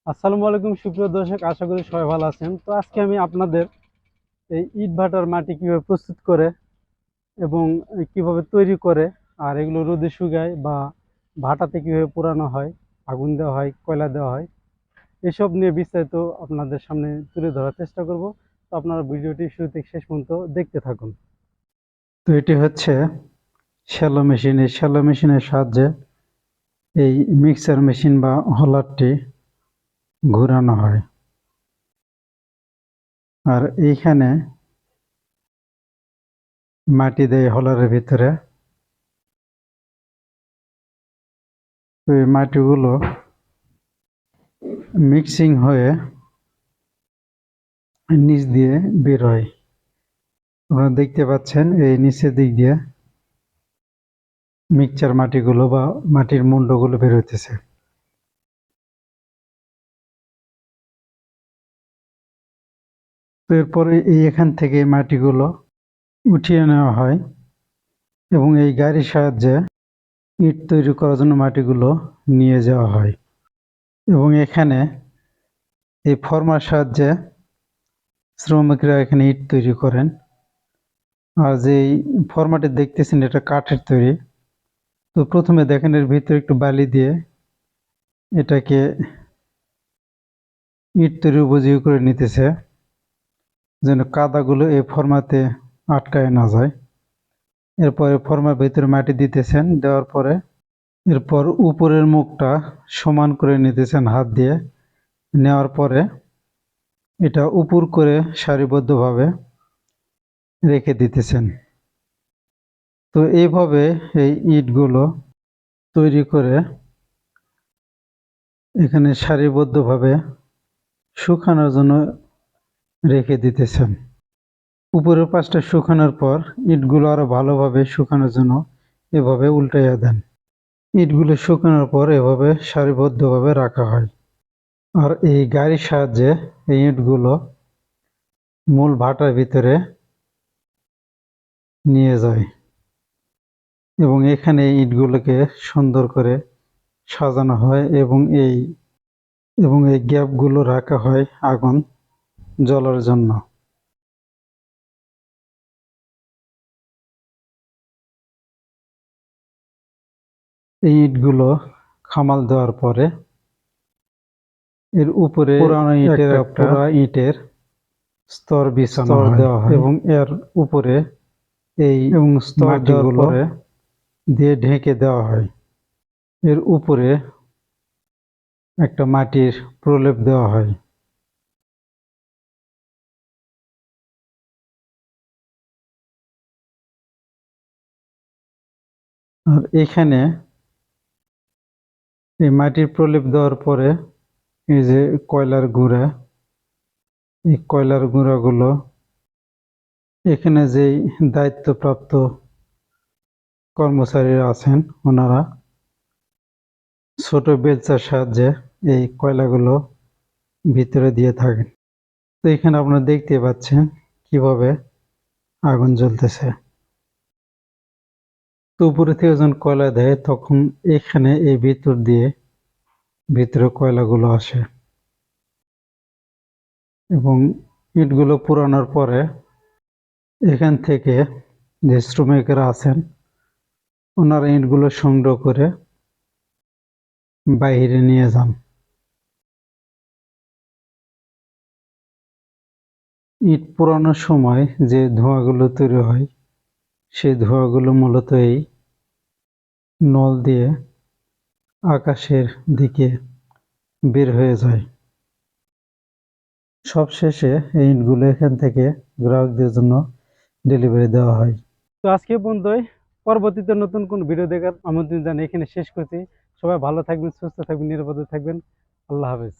আসসালামু আলাইকুম সুপ্রিয় দর্শক, আশা করি সবাই ভালো আছেন। তো আজকে আমি আপনাদের এই ইট ভাটার মাটি কিভাবে প্রস্তুত করে এবং কিভাবে তৈরি করে আর এগুলো রোদে শুকায় বা ভাটাতে কিভাবে পোড়ানো হয়, আগুন দেওয়া হয়, কয়লা দেওয়া হয়, এসব নিয়ে বিস্তারিত আপনাদের সামনে তুলে ধরার চেষ্টা করব। তো আপনারা ভিডিওটি শুরু থেকে শেষ পর্যন্ত দেখতে থাকুন। তো এটি হচ্ছে শ্যালো মেশিন। এই শ্যালো মেশিনের সাহায্যে এই মিক্সার মেশিন বা হলারটি ঘোরানো হয়। আর এইখানে মাটি দেয় হলারের ভিতরে। তো এই মাটিগুলো মিক্সিং হয়ে নিচ দিয়ে বের হয়। আপনারা দেখতে পাচ্ছেন এই নিচের দিক দিয়ে মিক্সচার মাটিগুলো বা মাটির মুন্ডগুলো বের হইতেছে। তো এরপরে এখান থেকে মাটিগুলো উঠিয়ে নেওয়া হয় এবং এই গাড়ির সাহায্যে ইট তৈরি করার জন্য মাটিগুলো নিয়ে যাওয়া হয়। এবং এখানে এই ফর্মার সাহায্যে শ্রমিকরা এখানে ইট তৈরি করেন। আর যে ফর্মাটি দেখতেছেন এটা কাঠের তৈরি। তো প্রথমে দেখেন এর ভিতরে একটু বালি দিয়ে এটাকে ইট তৈরি উপযোগী করে নিতেছে, যেন কাদাগুলো এই ফর্মাতে আটকায় না যায়। এরপরে ফর্মার ভিতরে মাটি দিতেছেন, দেওয়ার পরে এরপর উপরের মুখটা সমান করে নিতেছেন হাত দিয়ে। নেওয়ার পরে এটা উপর করে সারিবদ্ধভাবে রেখে দিতেছেন। তো এইভাবে এই ইটগুলো তৈরি করে এখানে সারিবদ্ধভাবে শুকানোর জন্য রেখে দিতেছেন। উপরের পাশটা শুকানোর পর ইটগুলো আরো ভালোভাবে শুকানোর জন্য এভাবে উল্টাইয়া দেন। ইটগুলো শুকানোর পর এভাবে সারিবদ্ধভাবে রাখা হয়। আর এই গাড়ির সাহায্যে এই ইটগুলো মূল ভাটার ভিতরে নিয়ে যায় এবং এখানে ইটগুলোকে সুন্দর করে সাজানো হয় এবং এই গ্যাপগুলো রাখা হয় আগুন জ্বলার জন্য। এই ইটগুলো খামাল দেওয়ার পরে এর উপরে পুরানো ইটের পুরা ইটের স্তর বিছানো দেওয়া হয় এবং এর উপরে এই স্তর দেওয়ার পরে দিয়ে ঢেকে দেওয়া হয়। এর উপরে একটা মাটির প্রলেপ দেওয়া হয়। আর এখানে এই মাটির প্রলেপ দেওয়ার পরে এই যে কয়লার গুঁড়া, এই কয়লার গুঁড়াগুলো এখানে যেই দায়িত্বপ্রাপ্ত কর্মচারীরা আছেন ওনারা ছোট বেলচার সাহায্যে এই কয়লাগুলো ভিতরে দিয়ে থাকেন। তো এখানে আপনারা দেখতে পাচ্ছেন কিভাবে আগুন জ্বলতেছে। তো উপরে থেকে যখন কয়লা দেয় তখন এখানে এই ভিতর দিয়ে ভিতরে কয়লাগুলো আসে এবং ইটগুলো পুরানোর পরে এখান থেকে যে শ্রমিকেরা আছেন ওনারা ইটগুলো সংগ্রহ করে বাইরে নিয়ে যান। ইট পোড়ানোর সময় যে ধোঁয়াগুলো তৈরি হয় সেই ধোঁয়াগুলো মূলত এই নল দিয়ে আকাশের দিকে বের হয়ে যায়। সবশেষে এই ইটগুলো এখান থেকে গ্রাহকদের জন্য ডেলিভারি দেওয়া হয়। তো আজকে পর্যন্তই। পরবর্তীতে নতুন কোন ভিডিও দেখার আমন্ত্রণ জানিয়ে এখানে শেষ করছি। সবাই ভালো থাকবেন, সুস্থ থাকবেন, নিরাপদে থাকবেন। আল্লাহ হাফেজ।